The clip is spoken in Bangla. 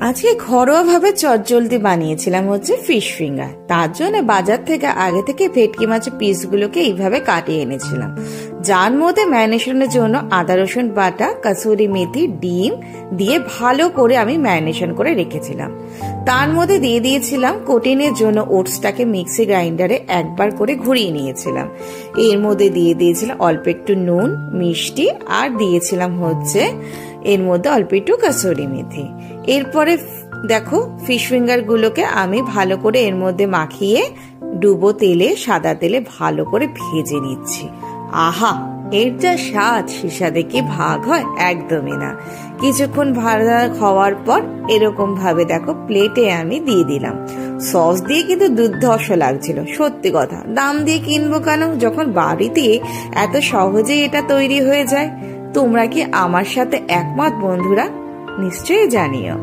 আজকে ঘরোয়া ভাবে চটজলদি বানিয়েছিলাম হচ্ছে ফিশ ফিঙ্গার। তার জন্য বাজার থেকে আগে থেকে ভেটকি মাছের পিসগুলোকে এইভাবে কাটিয়ে এনেছিলাম, যার মধ্যে ম্যারিনেশনের জন্য আদা রসুন বাটা, কাসুরি মেথি, ডিম দিয়ে ভালো করে আমি ম্যারিনেশন করে রেখেছিলাম। তার মধ্যে দিয়ে দিয়েছিলাম কোটিনের জন্য ওটসটাকে মিক্সি গ্রাইন্ডারে একবার করে ঘুরিয়ে নিয়েছিলাম। এর মধ্যে দিয়ে দিয়েছিলাম অল্প একটু নুন, মিষ্টি, আর দিয়েছিলাম হচ্ছে এর মধ্যে অল্প একটু কাসুরি মেথি। এরপরে দেখো ফিশ ফিঙ্গার গুলোকে আমি ভালো করে এর মধ্যে মাখিয়ে ডুবো তেলে, সাদা তেলে ভালো করে ভেজে নিচ্ছি। আহা, এর যা স্বাদ সে স্বাদে কি ভাগ হয়? একদমই না। কিছুক্ষণ ভাজা খাওয়ার পর এরকম ভাবে দেখো প্লেটে আমি দিয়ে দিলাম। সস দিয়ে কিন্তু দুর্ধর্ষ লাগছিল, সত্যি কথা। দাম দিয়ে কিনবো কেন, যখন বাড়িতে এত সহজেই এটা তৈরি হয়ে যায়। তোমরা কি আমার সাথে একমত বন্ধুরা? নিশ্চয়ই জানিও।